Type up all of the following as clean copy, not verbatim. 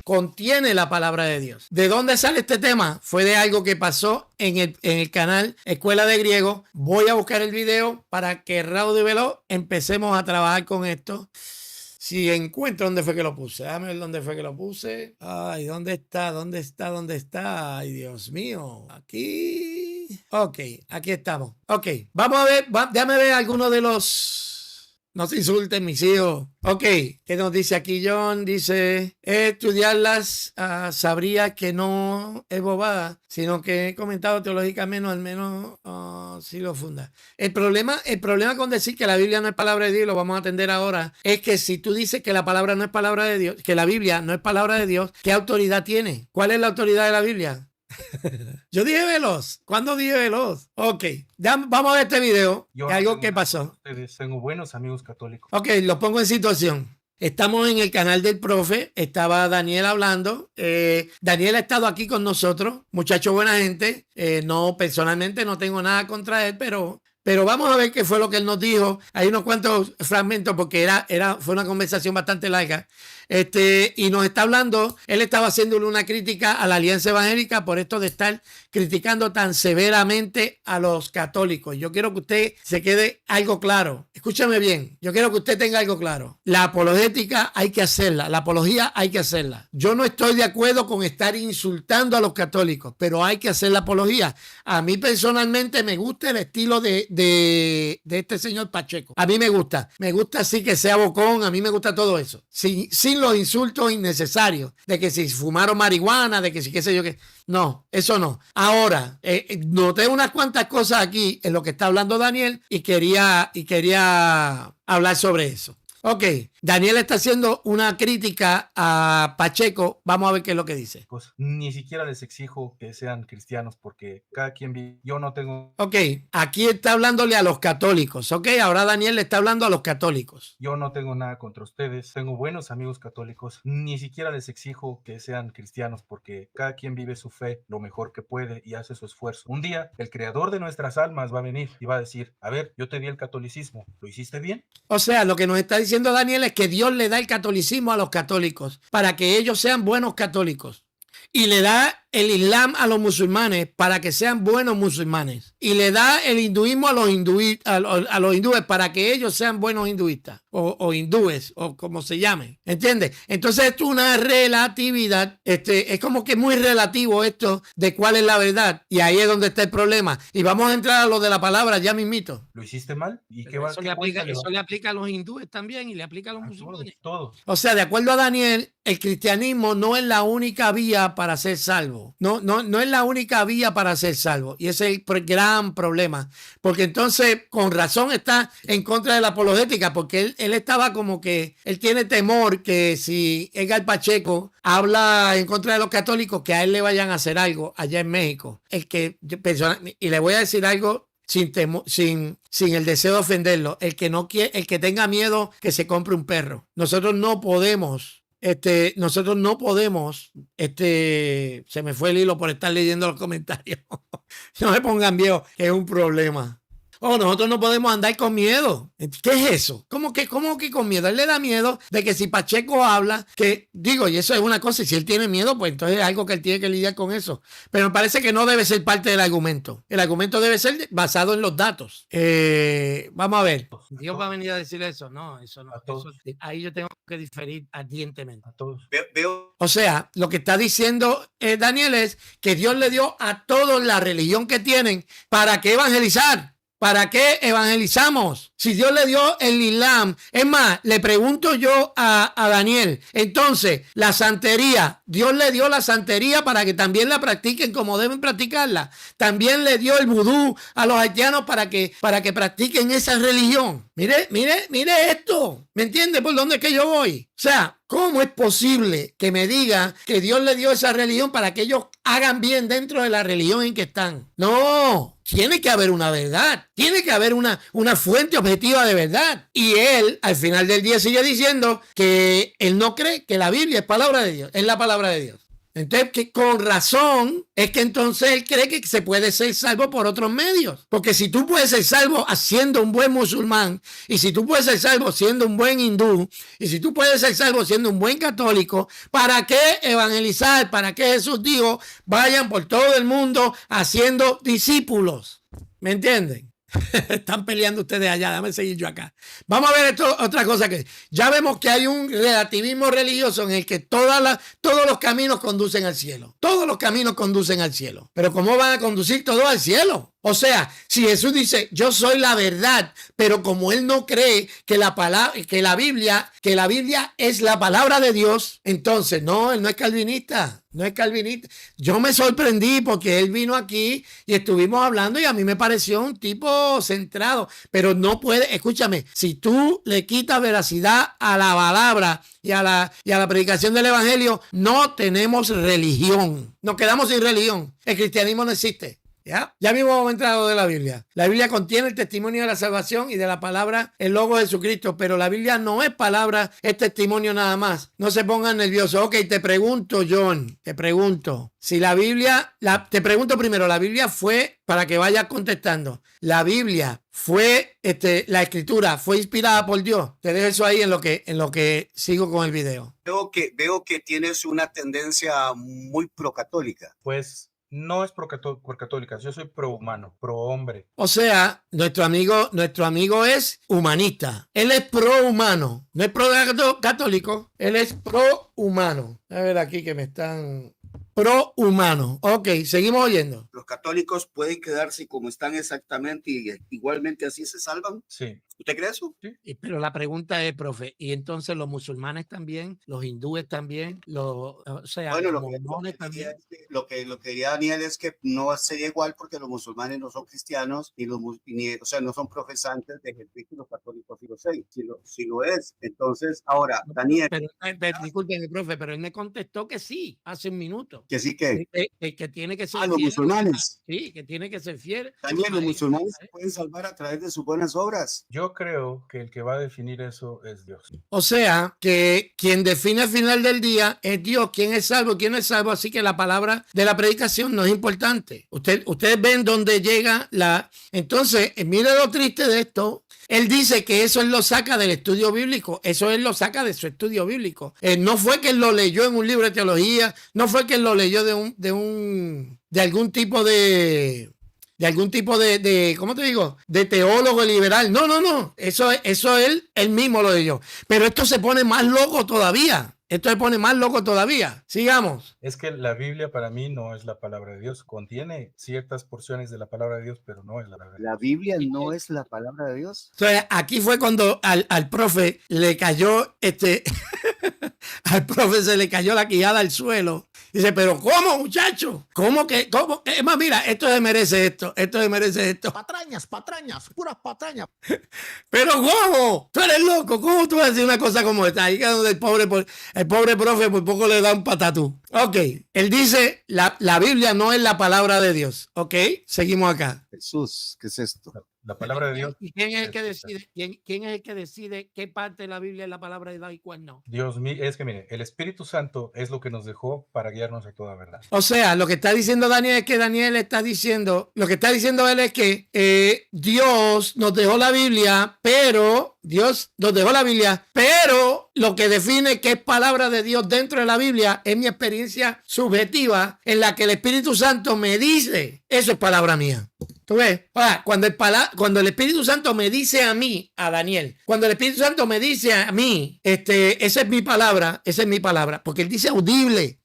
contiene la palabra de Dios. ¿De dónde sale este tema? Fue de algo que pasó en el canal Escuela de Griego. Voy a buscar el video para que rápido y veloz empecemos a trabajar con esto. Si encuentro dónde fue que lo puse, déjame ver dónde fue que lo puse. Ay, ¿dónde está? ¿Dónde está? ¿Dónde está? Ay, Dios mío. Aquí. Ok, aquí estamos. Ok, vamos a ver, déjame ver algunos de los... No se insulten mis hijos. Ok, ¿qué nos dice aquí John? Dice, estudiarlas sabría que no es bobada, sino que he comentado teológicamente, al menos sí lo funda. El problema con decir que la Biblia no es palabra de Dios, lo vamos a atender ahora, es que si tú dices que la palabra no es palabra de Dios, que la Biblia no es palabra de Dios, ¿qué autoridad tiene? ¿Cuál es la autoridad de la Biblia? Yo dije veloz. ¿Cuándo dije veloz? Ok, vamos a ver este video. Algo que pasó. Tengo buenos amigos católicos. Ok, lo pongo en situación. Estamos en el canal del profe, estaba Daniel hablando. Daniel ha estado aquí con nosotros, muchacho buena gente. No, personalmente no tengo nada contra él, pero vamos a ver qué fue lo que él nos dijo. Hay unos cuantos fragmentos porque fue una conversación bastante larga. Y nos está hablando, él estaba haciéndole una crítica a la Alianza Evangélica por esto de estar criticando tan severamente a los católicos. Yo quiero que usted se quede algo claro. Escúchame bien, yo quiero que usted tenga algo claro. La apologética hay que hacerla, la apología hay que hacerla. Yo no estoy de acuerdo con estar insultando a los católicos, pero hay que hacer la apología. A mí personalmente me gusta el estilo de este señor Pacheco. A mí me gusta así que sea bocón, a mí me gusta todo eso. Sin los insultos innecesarios de que si fumaron marihuana, de que si qué sé yo qué. No, eso no. Ahora, noté unas cuantas cosas aquí en lo que está hablando Daniel y quería hablar sobre eso. Ok, Daniel está haciendo una crítica a Pacheco. Vamos a ver qué es lo que dice. Pues ni siquiera les exijo que sean cristianos porque cada quien vive. Yo no tengo... Ok, aquí está hablándole a los católicos. Ok, ahora Daniel le está hablando a los católicos. Yo no tengo nada contra ustedes. Tengo buenos amigos católicos. Ni siquiera les exijo que sean cristianos porque cada quien vive su fe lo mejor que puede y hace su esfuerzo. Un día, el creador de nuestras almas va a venir y va a decir, a ver, yo te di el catolicismo. ¿Lo hiciste bien? O sea, lo que nos está diciendo Daniel es que Dios le da el catolicismo a los católicos para que ellos sean buenos católicos. Y le da el Islam a los musulmanes para que sean buenos musulmanes. Y le da el hinduismo a los hindúes para que ellos sean buenos hinduistas o hindúes o como se llamen. ¿Entiendes? Entonces esto es una relatividad. Es como que muy relativo esto de cuál es la verdad. Y ahí es donde está el problema. Y vamos a entrar a lo de la palabra ya mismito. ¿Lo hiciste mal? ¿Y qué eso le aplica a los hindúes también y le aplica a los musulmanes. Todos. O sea, de acuerdo a Daniel, el cristianismo no es la única vía para ser salvo. No es la única vía para ser salvo. Y ese es el gran problema. Porque entonces, con razón, está en contra de la apologética, porque él estaba como que, él tiene temor que si Edgar Pacheco habla en contra de los católicos, que a él le vayan a hacer algo allá en México. Y le voy a decir algo sin el deseo de ofenderlo. El que tenga miedo, que se compre un perro. Nosotros no podemos, se me fue el hilo por estar leyendo los comentarios. No me pongan viejo, que es un problema. Nosotros no podemos andar con miedo. ¿Qué es eso? ¿Cómo que con miedo? Él le da miedo de que si Pacheco habla, y eso es una cosa, y si él tiene miedo, pues entonces es algo que él tiene que lidiar con eso. Pero me parece que no debe ser parte del argumento. El argumento debe ser basado en los datos. Vamos a ver. Dios va a venir a decir eso. No, eso no. Ahí yo tengo que diferir ardientemente. A todos. O sea, lo que está diciendo Daniel es que Dios le dio a todos la religión que tienen para que evangelizar. ¿Para qué evangelizamos? Si Dios le dio el Islam. Es más, le pregunto yo a Daniel, entonces, la santería, Dios le dio la santería para que también la practiquen como deben practicarla. También le dio el vudú a los haitianos para que practiquen esa religión. Mire esto. ¿Me entiende por dónde es que yo voy? O sea, ¿cómo es posible que me diga que Dios le dio esa religión para que ellos hagan bien dentro de la religión en que están? No, tiene que haber una verdad, tiene que haber una fuente objetiva de verdad. Y él, al final del día, sigue diciendo que él no cree que la Biblia es palabra de Dios, es la palabra de Dios. Entonces, que con razón es que entonces él cree que se puede ser salvo por otros medios. Porque si tú puedes ser salvo siendo un buen musulmán, y si tú puedes ser salvo siendo un buen hindú, y si tú puedes ser salvo siendo un buen católico, ¿para qué evangelizar? ¿Para qué Jesús dijo, vayan por todo el mundo haciendo discípulos? ¿Me entienden? Están peleando ustedes allá, déjame seguir yo acá. Vamos a ver esto, otra cosa que ya vemos que hay un relativismo religioso en el que todos los caminos conducen al cielo. Todos los caminos conducen al cielo. Pero ¿cómo van a conducir todos al cielo? O sea, si Jesús dice, yo soy la verdad, pero como él no cree que la Biblia es la palabra de Dios, entonces no, él no es calvinista. No es calvinista. Yo me sorprendí porque él vino aquí y estuvimos hablando y a mí me pareció un tipo centrado, pero no puede, escúchame, si tú le quitas veracidad a la palabra y a la predicación del evangelio, no tenemos religión. Nos quedamos sin religión. El cristianismo no existe. Ya mismo vamos a entrar a lo de la Biblia. La Biblia contiene el testimonio de la salvación y de la palabra, el logo de Jesucristo, pero la Biblia no es palabra, es testimonio nada más. No se pongan nerviosos. Ok, te pregunto, John, si la Biblia, te pregunto primero, la Biblia fue, para que vayas contestando, la Biblia fue, la escritura fue inspirada por Dios. Te dejo eso ahí en lo que sigo con el video. Veo que tienes una tendencia muy procatólica. Pues no es por católicas, yo soy pro humano, pro hombre. O sea, nuestro amigo es humanista. Él es pro humano, no es pro católico, él es pro humano. A ver aquí que me están... Pro humano. Ok, seguimos oyendo. ¿Los católicos pueden quedarse como están exactamente y igualmente así se salvan? Sí. ¿Usted cree eso? Sí. Pero la pregunta es, profe, ¿y entonces los musulmanes también? ¿Los hindúes también? Los mormones también. Lo que diría Daniel es que no sería igual porque los musulmanes no son cristianos o sea, no son profesantes de Jesucristo y los católicos sí lo son. Si lo es, entonces, ahora, Daniel. Pero disculpen, profe, pero él me contestó que sí, hace un minuto. Que sí que. Que tiene que ser los fiel. musulmanes. Sí, que tiene que ser fiel. Daniel, los musulmanes se pueden salvar a través de sus buenas obras. Yo creo que el que va a definir eso es Dios. O sea, que quien define al final del día es Dios, quién es salvo, quién no es salvo, así que la palabra de la predicación no es importante. Ustedes ven dónde llega la... Entonces, mire lo triste de esto. Él dice que eso él lo saca del estudio bíblico, eso él lo saca de su estudio bíblico. No fue que él lo leyó en un libro de teología, no fue que él lo leyó de algún tipo de ¿cómo te digo? De teólogo liberal. No. Eso él mismo lo leyó. Pero esto se pone más loco todavía. Sigamos. Es que la Biblia para mí no es la palabra de Dios. Contiene ciertas porciones de la palabra de Dios, pero no es la palabra de Dios. ¿La Biblia no es la palabra de Dios? Entonces, aquí fue cuando al profe le cayó al profe se le cayó la quijada al suelo. Dice, pero ¿cómo, muchacho? ¿Cómo? Es más, mira, esto se merece esto. Patrañas, puras patrañas. Pero ¿cómo? Tú eres loco. ¿Cómo tú vas a decir una cosa como esta? Ahí es donde el pobre profe por poco le da un patatú. Ok, él dice, la Biblia no es la palabra de Dios. Ok, seguimos acá. Jesús, ¿qué es esto? La palabra de Dios. ¿Y quién es el que decide? ¿Quién es el que decide qué parte de la Biblia es la palabra de Dios y cuál no? Dios mío, es que mire, el Espíritu Santo es lo que nos dejó para guiarnos a toda verdad. O sea, lo que está diciendo Daniel es que lo que está diciendo él es que Dios nos dejó la Biblia, pero lo que define qué es palabra de Dios dentro de la Biblia es mi experiencia subjetiva en la que el Espíritu Santo me dice, eso es palabra mía. ¿Tú ves? Ahora, cuando el Espíritu Santo me dice a mí, a Daniel, cuando el Espíritu Santo me dice a mí, esa es mi palabra, porque él dice audible.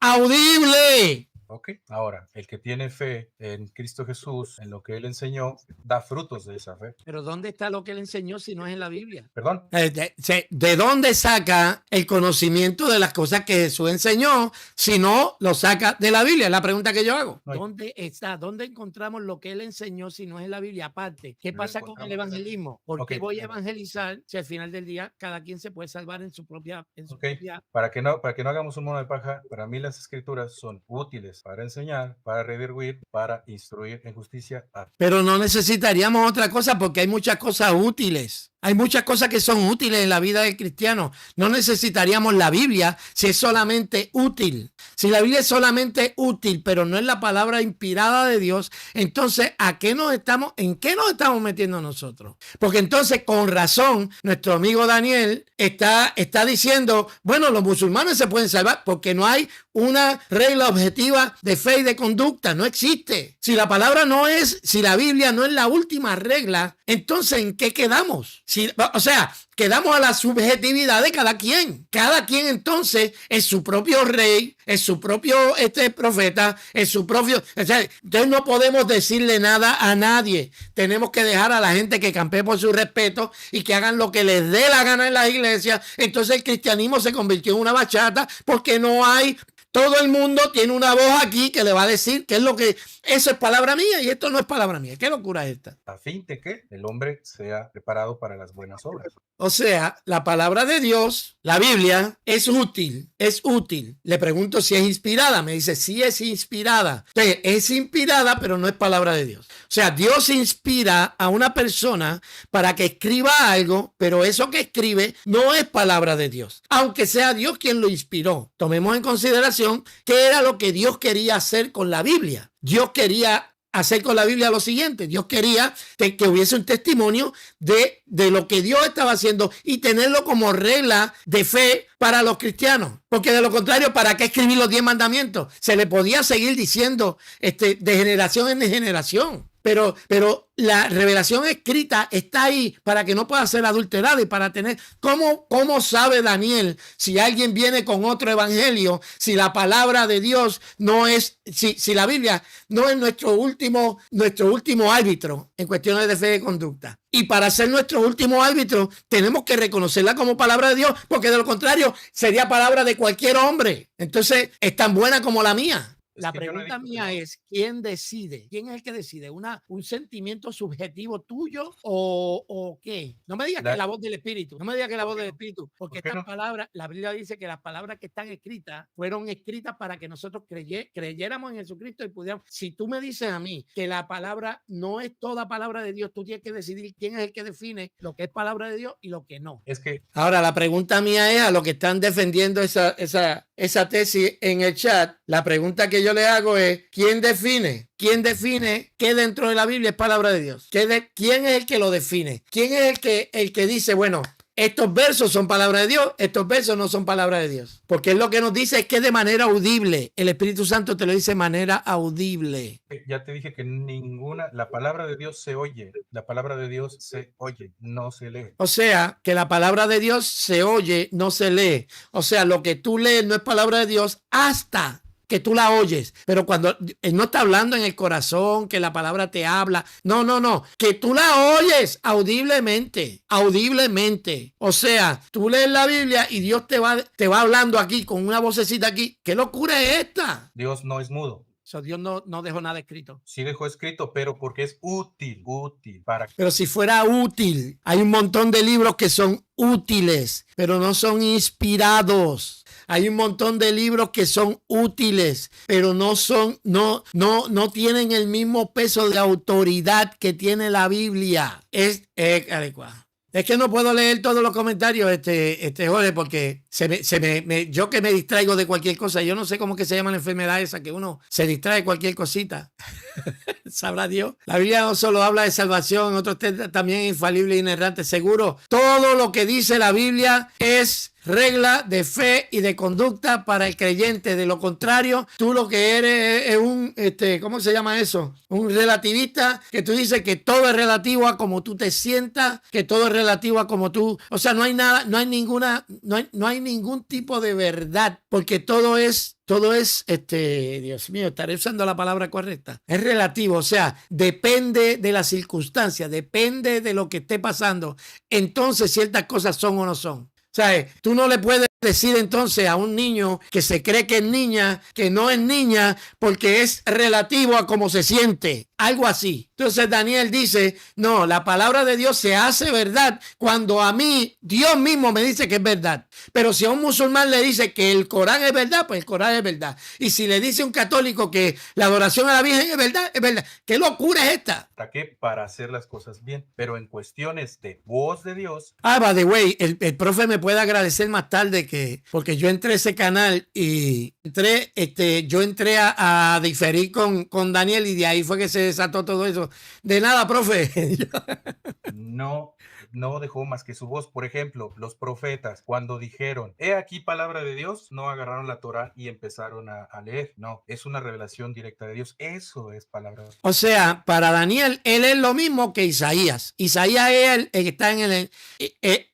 Ok, ahora, el que tiene fe en Cristo Jesús, en lo que Él enseñó, da frutos de esa fe. Pero ¿dónde está lo que él enseñó si no es en la Biblia? ¿Perdón? ¿De dónde saca el conocimiento de las cosas que Jesús enseñó si no lo saca de la Biblia? Es la pregunta que yo hago. No. ¿Dónde está? ¿Dónde encontramos lo que él enseñó si no es en la Biblia? Aparte, ¿qué pasa con el evangelismo? ¿Por qué voy a evangelizar si al final del día cada quien se puede salvar en su propia... Para que no hagamos un mono de paja, para mí las escrituras son útiles para enseñar, para redarguir, para instruir en justicia. Pero no necesitaríamos otra cosa porque hay muchas cosas útiles. Hay muchas cosas que son útiles en la vida del cristiano. No necesitaríamos la Biblia si es solamente útil. Si la Biblia es solamente útil, pero no es la palabra inspirada de Dios, entonces ¿en qué nos estamos metiendo nosotros? Porque entonces, con razón, nuestro amigo Daniel está diciendo, bueno, los musulmanes se pueden salvar porque no hay una regla objetiva de fe y de conducta. No existe. Si la Biblia no es la última regla, entonces ¿en qué quedamos? Quedamos a la subjetividad de cada quien. Cada quien entonces es su propio rey, es su propio profeta, es su propio... entonces no podemos decirle nada a nadie. Tenemos que dejar a la gente que campee por su respeto y que hagan lo que les dé la gana en la iglesia. Entonces el cristianismo se convirtió en una bachata porque no hay... Todo el mundo tiene una voz aquí que le va a decir qué es lo que... Eso es palabra mía y esto no es palabra mía. ¿Qué locura es esta? A fin de que el hombre sea preparado para las buenas obras. O sea, la palabra de Dios, la Biblia, es útil, es útil. Le pregunto si es inspirada. Me dice, sí es inspirada. Entonces, es inspirada, pero no es palabra de Dios. O sea, Dios inspira a una persona para que escriba algo, pero eso que escribe no es palabra de Dios. Aunque sea Dios quien lo inspiró. Tomemos en consideración qué era lo que Dios quería hacer con la Biblia. Dios quería hacer con la Biblia lo siguiente. Dios quería que hubiese un testimonio de lo que Dios estaba haciendo y tenerlo como regla de fe para los cristianos. Porque de lo contrario, ¿para qué escribir los 10 mandamientos? Se le podía seguir diciendo de generación en generación. Pero la revelación escrita está ahí para que no pueda ser adulterada y para tener... ¿Cómo sabe Daniel si alguien viene con otro evangelio, si la palabra de Dios no es... Si la Biblia no es nuestro último árbitro en cuestiones de fe y conducta? Y para ser nuestro último árbitro tenemos que reconocerla como palabra de Dios, porque de lo contrario sería palabra de cualquier hombre. Entonces es tan buena como la mía. La pregunta mía es, ¿quién decide? ¿Quién es el que decide? ¿Un sentimiento subjetivo tuyo o qué? No me digas que es la voz del Espíritu. No me digas que es la voz del Espíritu. Porque estas palabras, la Biblia dice que las palabras que están escritas fueron escritas para que nosotros creyéramos en Jesucristo y pudiéramos. Si tú me dices a mí que la palabra no es toda palabra de Dios, tú tienes que decidir quién es el que define lo que es palabra de Dios y lo que no. Ahora, la pregunta mía es a los que están defendiendo esa tesis en el chat. La pregunta que yo le hago es, ¿quién define? ¿Quién define qué dentro de la Biblia es palabra de Dios? ¿Quién es el que lo define? ¿Quién es el que dice, bueno, estos versos son palabra de Dios, estos versos no son palabra de Dios? Porque es lo que nos dice es que de manera audible. El Espíritu Santo te lo dice de manera audible. Ya te dije que la palabra de Dios se oye. La palabra de Dios se oye, no se lee. O sea, que la palabra de Dios se oye, no se lee. O sea, lo que tú lees no es palabra de Dios hasta que tú la oyes, pero cuando él no está hablando en el corazón, que la palabra te habla, no, que tú la oyes audiblemente. O sea, tú lees la Biblia y Dios te va hablando aquí con una vocecita aquí. ¿Qué locura es esta? Dios no es mudo. Dios no dejó nada escrito. Sí dejó escrito, pero porque es útil para... Pero si fuera útil, hay un montón de libros que son útiles, pero no son inspirados. Hay un montón de libros que son útiles, pero no tienen el mismo peso de autoridad que tiene la Biblia. Es adecuado. Es que no puedo leer todos los comentarios, Jorge, porque yo que me distraigo de cualquier cosa, yo no sé cómo que se llama la enfermedad esa, que uno se distrae de cualquier cosita. Sabrá Dios. La Biblia no solo habla de salvación, otros también infalible e inerrante. Seguro, todo lo que dice la Biblia es regla de fe y de conducta para el creyente. De lo contrario, tú lo que eres es un, ¿cómo se llama eso? Un relativista, que tú dices que todo es relativo a cómo tú te sientas, que todo es relativo a cómo tú, o sea, no hay nada, no hay ningún tipo de verdad, porque todo es, Dios mío, estaré usando la palabra correcta. Es relativo, o sea, depende de las circunstancias, depende de lo que esté pasando. Entonces, ciertas cosas son o no son. O sea, tú no le puedes decir entonces a un niño que se cree que es niña, que no es niña, porque es relativo a cómo se siente. algo así. Entonces Daniel dice, no, la palabra de Dios se hace verdad cuando a mí Dios mismo me dice que es verdad. Pero si a un musulmán le dice que el Corán es verdad, pues el Corán es verdad. Y si le dice a un católico que la adoración a la Virgen es verdad, es verdad. ¿Qué locura es esta? Ataqué para hacer las cosas bien, pero en cuestiones de voz de Dios. By the way, el profe me puede agradecer más tarde porque yo entré a ese canal y yo entré a diferir con Daniel y de ahí fue que se desató todo eso. De nada, profe. No dejó más que su voz. Por ejemplo, los profetas, cuando dijeron, he aquí palabra de Dios, no agarraron la Torá y empezaron a leer. No, es una revelación directa de Dios. Eso es palabra. O sea, para Daniel, él es lo mismo que Isaías. Isaías y él están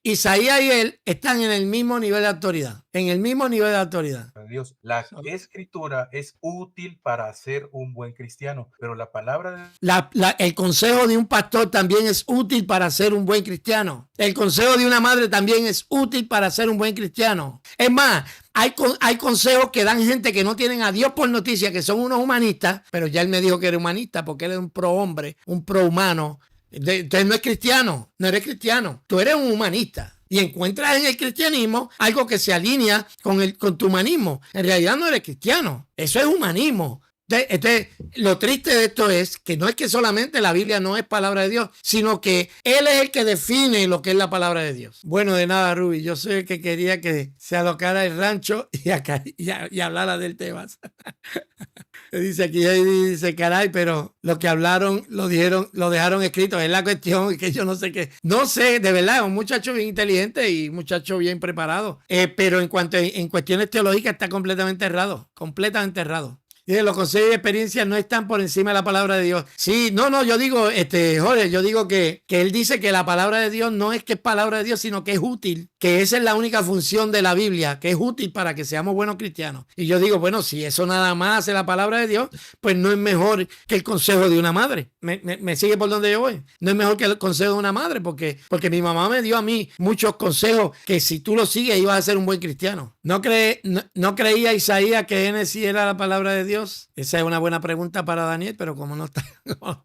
Isaías y él están en el mismo nivel de autoridad. En el mismo nivel de autoridad. Dios. La escritura es útil para ser un buen cristiano, pero la palabra de... El consejo de un pastor también es útil para ser un buen cristiano. El consejo de una madre también es útil para ser un buen cristiano. Es más, hay consejos que dan gente que no tienen a Dios por noticia, que son unos humanistas, pero ya él me dijo que era humanista porque él es un pro hombre, un pro humano. Entonces no es cristiano, no eres cristiano, tú eres un humanista. Y encuentras en el cristianismo algo que se alinea con tu humanismo. En realidad no eres cristiano, eso es humanismo. Entonces, lo triste de esto es que no es que solamente la Biblia no es palabra de Dios, sino que Él es el que define lo que es la palabra de Dios. Bueno, de nada, Ruby, yo soy el que quería que se alocara el rancho y hablara del tema. Dice aquí, dice, caray, pero lo que hablaron, lo dejaron escrito. Es la cuestión que yo no sé qué. No sé, de verdad, es un muchacho bien inteligente y un muchacho bien preparado. Pero en cuestiones teológicas está completamente errado. Completamente errado. Y los consejos y experiencias no están por encima de la palabra de Dios. Sí, no, yo digo, Jorge, yo digo que él dice que la palabra de Dios no es que es palabra de Dios, sino que es útil, que esa es la única función de la Biblia, que es útil para que seamos buenos cristianos. Y yo digo, bueno, si eso nada más hace la palabra de Dios, pues no es mejor que el consejo de una madre. ¿Me sigue por donde yo voy? No es mejor que el consejo de una madre, porque mi mamá me dio a mí muchos consejos que si tú los sigues ibas a ser un buen cristiano. ¿No creía Isaías que Génesis era la palabra de Dios? Esa es una buena pregunta para Daniel, pero como no está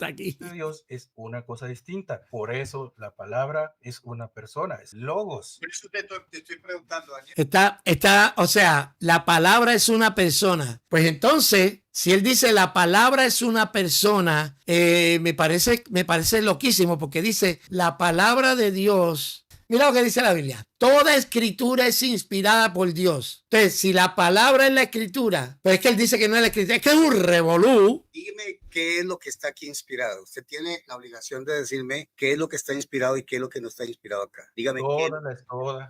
aquí. Dios es una cosa distinta. Por eso la palabra es una persona, es logos. Por eso te estoy preguntando, Daniel. O sea, la palabra es una persona. Pues entonces, si él dice la palabra es una persona, me parece loquísimo porque dice la palabra de Dios. Mira lo que dice la Biblia. Toda escritura es inspirada por Dios. Entonces, si la palabra es la escritura, pues es que él dice que no es la escritura, es que es un revolú. Dígame qué es lo que está aquí inspirado. Usted tiene la obligación de decirme qué es lo que está inspirado y qué es lo que no está inspirado acá. Dígame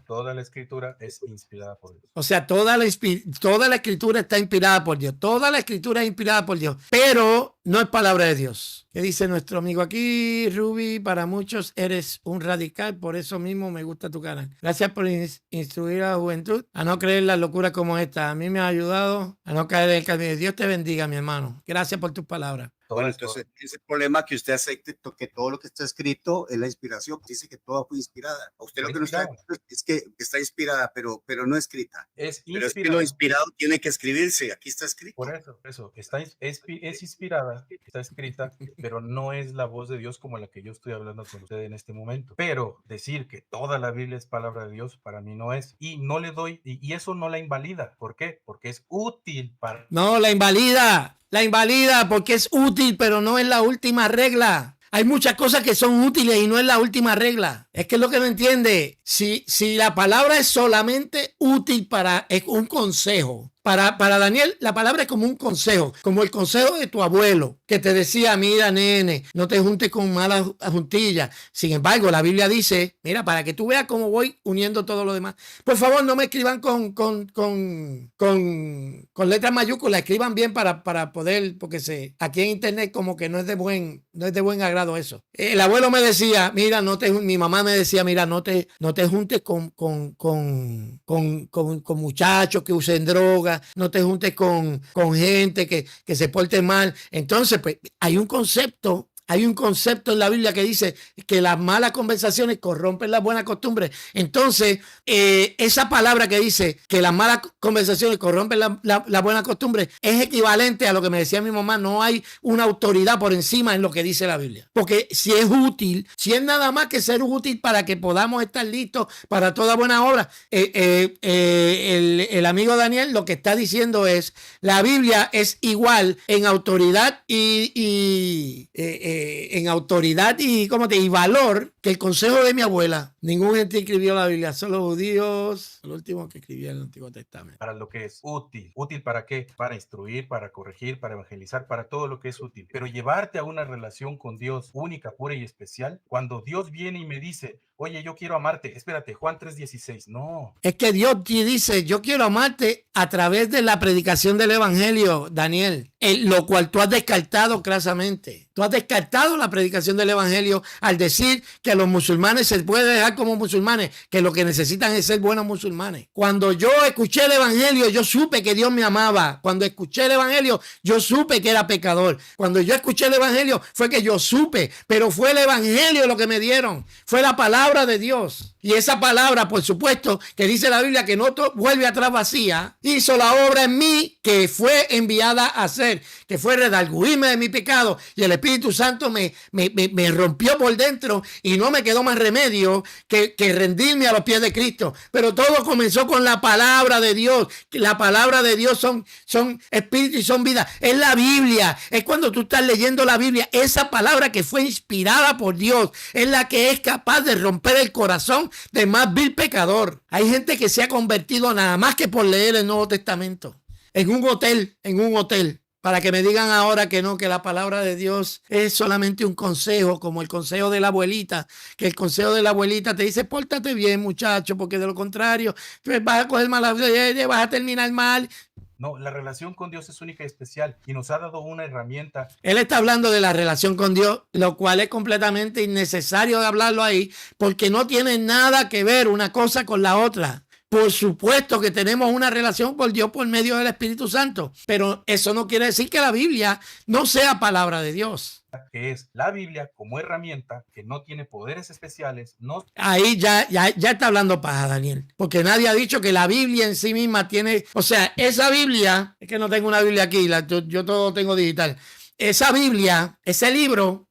Toda la escritura es inspirada por Dios. O sea, toda la escritura está inspirada por Dios. Toda la escritura es inspirada por Dios, pero no es palabra de Dios. ¿Qué dice nuestro amigo aquí? Ruby, para muchos eres un radical, por eso mismo me gusta tu canal. Gracias por instruir a la juventud a no creer las locuras como esta. A mí me ha ayudado a no caer en el camino. Dios te bendiga, mi hermano. Gracias por tus palabras. Bueno, entonces ese problema que usted acepte que todo lo que está escrito es la inspiración. Dice que toda fue inspirada. A usted lo que no está es que está inspirada, pero no escrita. Pero es que lo inspirado tiene que escribirse. Aquí está escrito. Por eso. Es inspirada, está escrita, pero no es la voz de Dios como la que yo estoy hablando con usted en este momento. Pero decir que toda la Biblia es palabra de Dios, para mí no es. Y no le doy, y eso no la invalida. ¿Por qué? Porque es útil para... No, la invalida porque es útil, pero no es la última regla. Hay muchas cosas que son útiles y no es la última regla. Es que es lo que no entiende. Si la palabra es solamente útil es un consejo. Para Daniel, la palabra es como un consejo, como el consejo de tu abuelo, que te decía, mira, nene, no te juntes con malas juntillas. Sin embargo, la Biblia dice, mira, para que tú veas cómo voy uniendo todo lo demás. Por favor, no me escriban con letras mayúsculas, escriban bien para poder, porque aquí en internet como que no es de buen agrado eso. El abuelo me decía, mira, mi mamá me decía, mira, no te juntes con muchachos que usen drogas, no te juntes con gente que se porte mal. Entonces, pues, hay un concepto Hay un concepto en la Biblia que dice que las malas conversaciones corrompen las buenas costumbres. Entonces, esa palabra que dice que las malas conversaciones corrompen la buena costumbre es equivalente a lo que me decía mi mamá. No hay una autoridad por encima en lo que dice la Biblia. Porque si es útil, si es nada más que ser útil para que podamos estar listos para toda buena obra, el amigo Daniel lo que está diciendo es, la Biblia es igual en autoridad y valor que el consejo de mi abuela. Ningún gentil escribió la Biblia, solo judíos, el último que escribió el Antiguo Testamento. Para lo que es útil. ¿Útil para qué? Para instruir, para corregir, para evangelizar, para todo lo que es útil. Pero llevarte a una relación con Dios única, pura y especial, cuando Dios viene y me dice, oye, yo quiero amarte. Espérate, Juan 3:16. No. Es que Dios te dice, yo quiero amarte a través de la predicación del evangelio, Daniel, lo cual tú has descartado crasamente. Tú has descartado la predicación del evangelio al decir que a los musulmanes se puede dejar como musulmanes, que lo que necesitan es ser buenos musulmanes. Cuando yo escuché el evangelio, yo supe que Dios me amaba. Cuando escuché el evangelio, yo supe que era pecador. Cuando yo escuché el evangelio, fue que yo supe, pero fue el evangelio lo que me dieron. Fue la palabra de Dios. Y esa palabra, por supuesto, que dice la Biblia que no vuelve atrás vacía, hizo la obra en mí que fue enviada a hacer, que fue redarguirme de mi pecado. Y el Espíritu Santo me rompió por dentro y no me quedó más remedio que rendirme a los pies de Cristo. Pero todo comenzó con la palabra de Dios. La palabra de Dios son espíritu y son vida. Es la Biblia. Es cuando tú estás leyendo la Biblia. Esa palabra que fue inspirada por Dios es la que es capaz de romper el corazón de más vil pecador. Hay gente que se ha convertido nada más que por leer el Nuevo Testamento. En un hotel. Para que me digan ahora que no, que la palabra de Dios es solamente un consejo, como el consejo de la abuelita, que el consejo de la abuelita te dice, pórtate bien, muchacho, porque de lo contrario, pues vas a coger mala, vas a terminar mal. No, la relación con Dios es única y especial y nos ha dado una herramienta. Él está hablando de la relación con Dios, lo cual es completamente innecesario de hablarlo ahí, porque no tiene nada que ver una cosa con la otra. Por supuesto que tenemos una relación con Dios por medio del Espíritu Santo, pero eso no quiere decir que la Biblia no sea palabra de Dios. Que es la Biblia como herramienta que no tiene poderes especiales. No. Ahí ya está hablando paja, Daniel, porque nadie ha dicho que la Biblia en sí misma tiene, o sea, esa Biblia, es que no tengo una Biblia aquí, yo todo tengo digital. Esa Biblia, ese libro,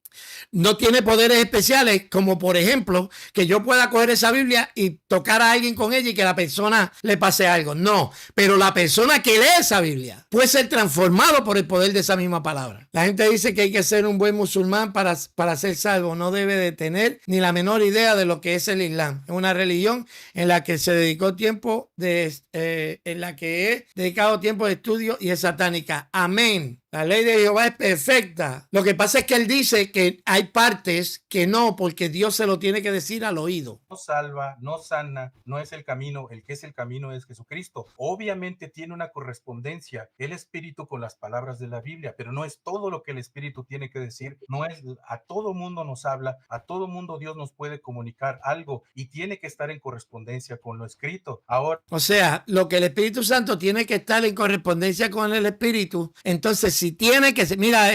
no tiene poderes especiales, como por ejemplo, que yo pueda coger esa Biblia y tocar a alguien con ella y que la persona le pase algo. No, pero la persona que lee esa Biblia puede ser transformado por el poder de esa misma palabra. La gente dice que hay que ser un buen musulmán para ser salvo. No debe de tener ni la menor idea de lo que es el Islam. Es una religión en la que se dedicó tiempo en la que he dedicado tiempo de estudio y es satánica. Amén. La ley de Jehová es perfecta. Lo que pasa es que él dice que hay partes que no, porque Dios se lo tiene que decir al oído. No salva, no sana, no es el camino. El que es el camino es Jesucristo. Obviamente tiene una correspondencia el Espíritu con las palabras de la Biblia, pero no es todo lo que el Espíritu tiene que decir. No es a todo mundo nos habla, a todo mundo Dios nos puede comunicar algo y tiene que estar en correspondencia con lo escrito. Ahora, o sea, lo que el Espíritu Santo tiene que estar en correspondencia con el Espíritu, entonces si tiene que ser, mira,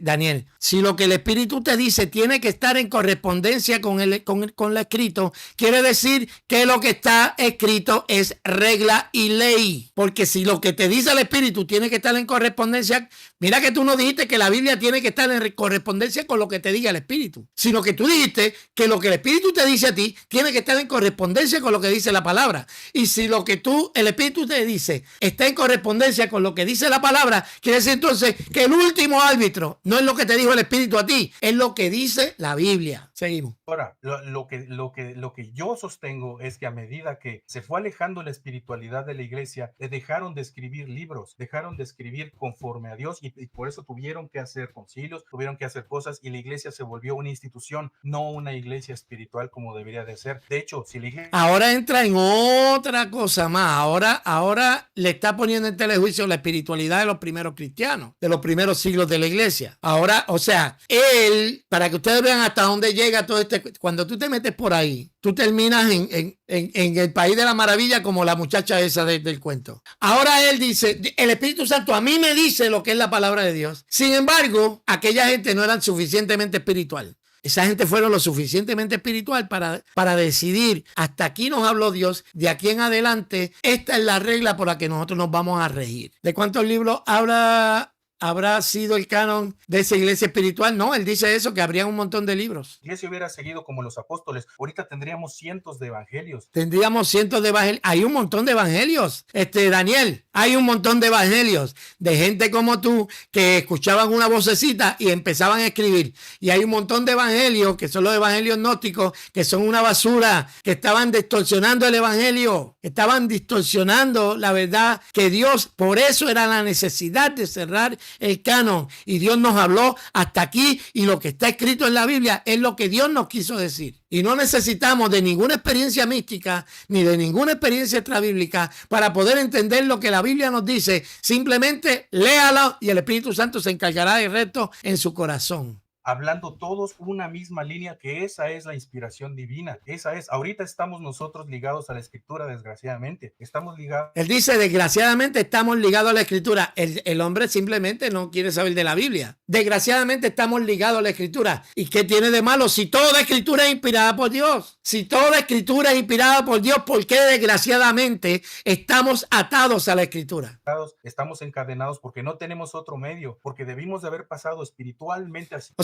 Daniel, si lo que el Espíritu te dice tiene que estar en correspondencia con lo escrito, quiere decir que lo que está escrito es regla y ley. Porque si lo que te dice el Espíritu tiene que estar en correspondencia, mira que tú no dijiste que la Biblia tiene que estar en correspondencia con lo que te diga el Espíritu, sino que tú dijiste que lo que el Espíritu te dice a ti tiene que estar en correspondencia con lo que dice la palabra. Y si lo que el Espíritu te dice está en correspondencia con lo que dice la palabra, quiere decir entonces que el último árbitro no es lo que te dijo el Espíritu a ti, es lo que dice la Biblia. Seguimos. Ahora, lo que yo sostengo es que a medida que se fue alejando la espiritualidad de la iglesia, dejaron de escribir libros, dejaron de escribir conforme a Dios y por eso tuvieron que hacer concilios, tuvieron que hacer cosas y la iglesia se volvió una institución, no una iglesia espiritual como debería de ser. De hecho, si la iglesia... Ahora entra en otra cosa más. Ahora le está poniendo en telejuicio la espiritualidad de los primeros cristianos, de los primeros siglos de la iglesia. Ahora, o sea, él, para que ustedes vean hasta dónde llega llega todo cuando tú te metes por ahí, tú terminas en el país de la maravilla como la muchacha esa del cuento. Ahora él dice, el Espíritu Santo a mí me dice lo que es la palabra de Dios. Sin embargo, aquella gente no era suficientemente espiritual. Esa gente fueron lo suficientemente espiritual para decidir, hasta aquí nos habló Dios, de aquí en adelante, esta es la regla por la que nosotros nos vamos a regir. ¿De cuántos libros habrá sido el canon de esa iglesia espiritual? No, él dice eso, que habría un montón de libros. Si iglesia hubiera seguido como los apóstoles, ahorita tendríamos cientos de evangelios. Tendríamos cientos de evangelios. Hay un montón de evangelios. Daniel, hay un montón de evangelios de gente como tú que escuchaban una vocecita y empezaban a escribir. Y hay un montón de evangelios que son los evangelios gnósticos, que son una basura, que estaban distorsionando el evangelio, estaban distorsionando la verdad que Dios, por eso era la necesidad de cerrar el canon, y Dios nos habló hasta aquí, y lo que está escrito en la Biblia es lo que Dios nos quiso decir, y no necesitamos de ninguna experiencia mística ni de ninguna experiencia extrabíblica para poder entender lo que la Biblia nos dice. Simplemente léalo y el Espíritu Santo se encargará del resto en su corazón. Hablando todos una misma línea, que esa es la inspiración divina. Esa es. Ahorita estamos nosotros ligados a la escritura, desgraciadamente. Estamos ligados. Él dice, desgraciadamente estamos ligados a la escritura. El hombre simplemente no quiere saber de la Biblia. Desgraciadamente estamos ligados a la escritura. ¿Y qué tiene de malo si toda escritura es inspirada por Dios? Si toda escritura es inspirada por Dios, ¿por qué desgraciadamente estamos atados a la escritura? Estamos encadenados porque no tenemos otro medio, porque debimos de haber pasado espiritualmente así.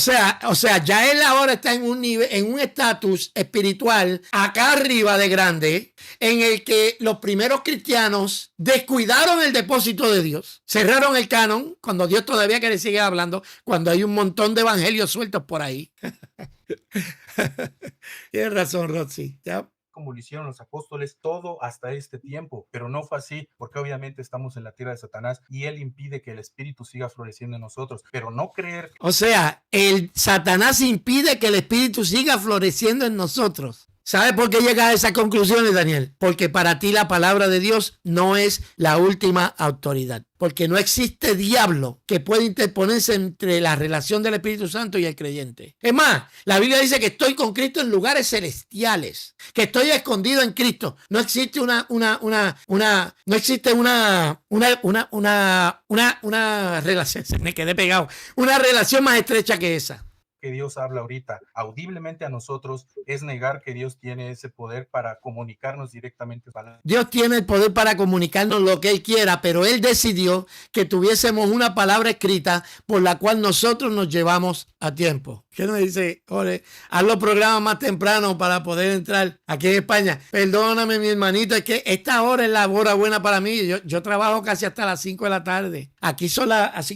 O sea, ya él ahora está en un nivel, en un estatus espiritual acá arriba de grande, en el que los primeros cristianos descuidaron el depósito de Dios, cerraron el canon cuando Dios todavía quiere seguir hablando, cuando hay un montón de evangelios sueltos por ahí. Tienes razón, Roxy. ¿Ya? Como lo hicieron los apóstoles, todo hasta este tiempo, pero no fue así, porque obviamente estamos en la tierra de Satanás y él impide que el espíritu siga floreciendo en nosotros, pero no creer. O sea, el Satanás impide que el espíritu siga floreciendo en nosotros. ¿Sabes por qué llegas a esas conclusiones, Daniel? Porque para ti la palabra de Dios no es la última autoridad. Porque no existe diablo que pueda interponerse entre la relación del Espíritu Santo y el creyente. Es más, la Biblia dice que estoy con Cristo en lugares celestiales, que estoy escondido en Cristo. No existe una relación, me quedé pegado, una relación más estrecha que esa. Que Dios habla ahorita audiblemente a nosotros es negar que Dios tiene ese poder para comunicarnos directamente. Dios tiene el poder para comunicarnos lo que Él quiera, pero Él decidió que tuviésemos una palabra escrita por la cual nosotros nos llevamos a tiempo. ¿Qué nos dice? Ole, haz los programas más temprano para poder entrar aquí en España. Perdóname, mi hermanito, es que esta hora es la hora buena para mí. Yo trabajo casi hasta las 5 de la tarde. Aquí son las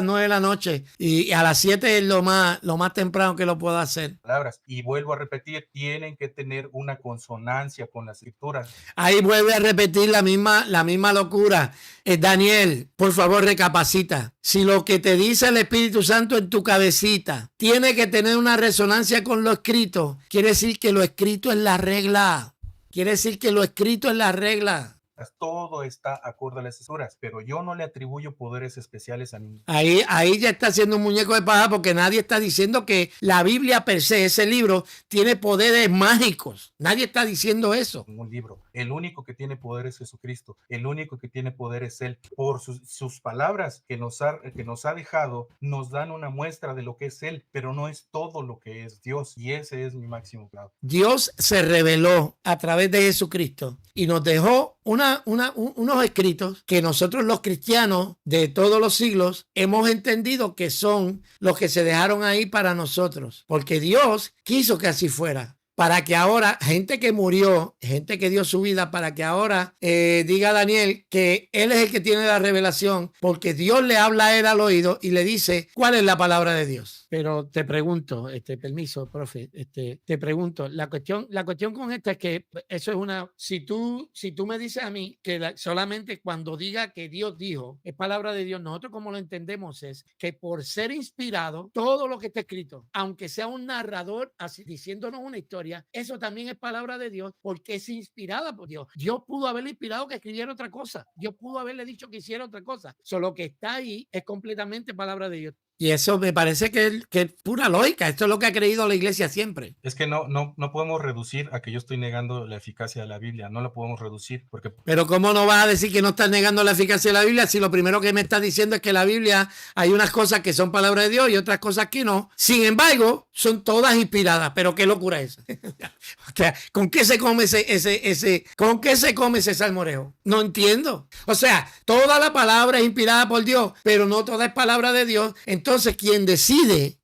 9 de la noche y a las 7 es lo más temprano que lo puedo hacer. Palabras. Y vuelvo a repetir, tienen que tener una consonancia con las escrituras. Ahí vuelve a repetir la misma locura. Daniel, por favor, recapacita. Si lo que te dice el Espíritu Santo en tu cabecita tiene que tener una resonancia con lo escrito, quiere decir que lo escrito es la regla. Quiere decir que lo escrito es la regla. Todo está acorde a las escrituras, pero yo no le atribuyo poderes especiales a mí. Ahí ya está haciendo un muñeco de paja, porque nadie está diciendo que la Biblia per se, ese libro, tiene poderes mágicos. Nadie está diciendo eso. Un libro. El único que tiene poder es Jesucristo. El único que tiene poder es Él. Por sus palabras que nos ha dejado, nos dan una muestra de lo que es Él, pero no es todo lo que es Dios. Y ese es mi máximo clavo. Dios se reveló a través de Jesucristo y nos dejó unos escritos que nosotros los cristianos de todos los siglos hemos entendido que son los que se dejaron ahí para nosotros, porque Dios quiso que así fuera. Para que ahora, gente que murió, gente que dio su vida, para que ahora diga Daniel que él es el que tiene la revelación, porque Dios le habla a él al oído y le dice cuál es la palabra de Dios. Pero te pregunto, permiso, profe, te pregunto, la cuestión con esto es que eso es si tú me dices a mí que solamente cuando diga que Dios dijo, es palabra de Dios, nosotros como lo entendemos es que por ser inspirado, todo lo que está escrito, aunque sea un narrador así diciéndonos una historia, eso también es palabra de Dios porque es inspirada por Dios. Dios pudo haberle inspirado que escribiera otra cosa. Dios pudo haberle dicho que hiciera otra cosa. Solo que está ahí es completamente palabra de Dios. Y eso me parece que es pura lógica. Esto es lo que ha creído la iglesia siempre. Es que no podemos reducir a que yo estoy negando la eficacia de la Biblia. No lo podemos reducir porque... Pero ¿cómo no vas a decir que no estás negando la eficacia de la Biblia si lo primero que me estás diciendo es que la Biblia hay unas cosas que son palabra de Dios y otras cosas que no? Sin embargo, son todas inspiradas. Pero qué locura es. O sea, ¿con qué se come con qué se come ese salmorejo? No entiendo. O sea, toda la palabra es inspirada por Dios, pero no toda es palabra de Dios. Entonces, quien decide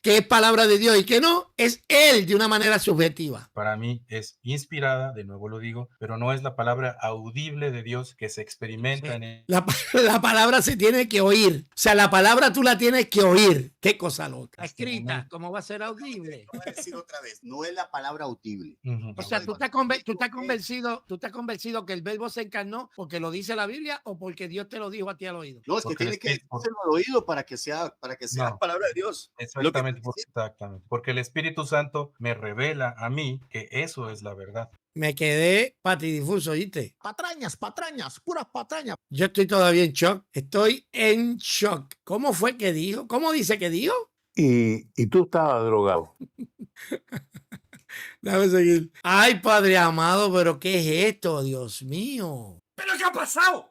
qué es palabra de Dios y qué no, es él de una manera subjetiva. Para mí es inspirada, de nuevo lo digo, pero no es la palabra audible de Dios que se experimenta en él. La palabra se tiene que oír. O sea, la palabra tú la tienes que oír. Qué cosa loca. Escrita, ¿cómo va a ser audible? Voy a decir otra vez, no es la palabra audible. O sea, ¿tú estás convencido que el verbo se encarnó porque lo dice la Biblia o porque Dios te lo dijo a ti al oído? No, es que tiene que decírselo al oído para que sea palabra de Dios. Exactamente, porque el Espíritu Santo me revela a mí que eso es la verdad. Me quedé patidifuso, ¿oíste? Patrañas, puras patrañas. Yo estoy todavía en shock. Estoy en shock. ¿Cómo fue que dijo? ¿Cómo dice que dijo? Y tú estabas drogado. Déjame seguir. Ay, Padre amado, pero ¿qué es esto? Dios mío. ¿Pero qué ha pasado?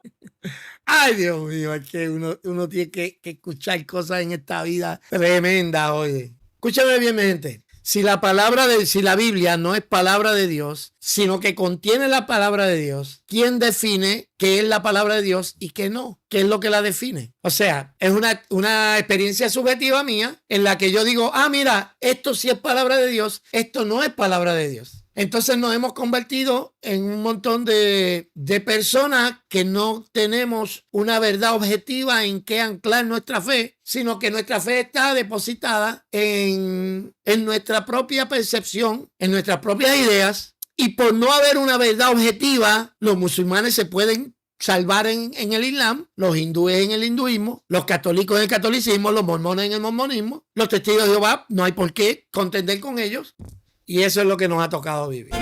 Ay, Dios mío, es que uno tiene que escuchar cosas en esta vida tremendas, oye. Escúchame bien, mi gente. Si la Biblia no es palabra de Dios, sino que contiene la palabra de Dios, ¿quién define qué es la palabra de Dios y qué no? ¿Qué es lo que la define? O sea, es una experiencia subjetiva mía en la que yo digo, mira, esto sí es palabra de Dios, esto no es palabra de Dios. Entonces nos hemos convertido en un montón de personas que no tenemos una verdad objetiva en qué anclar nuestra fe, sino que nuestra fe está depositada en nuestra propia percepción, en nuestras propias ideas, y por no haber una verdad objetiva, los musulmanes se pueden salvar en el Islam, los hindúes en el hinduismo, los católicos en el catolicismo, los mormones en el mormonismo, los testigos de Jehová, no hay por qué contender con ellos. Y eso es lo que nos ha tocado vivir.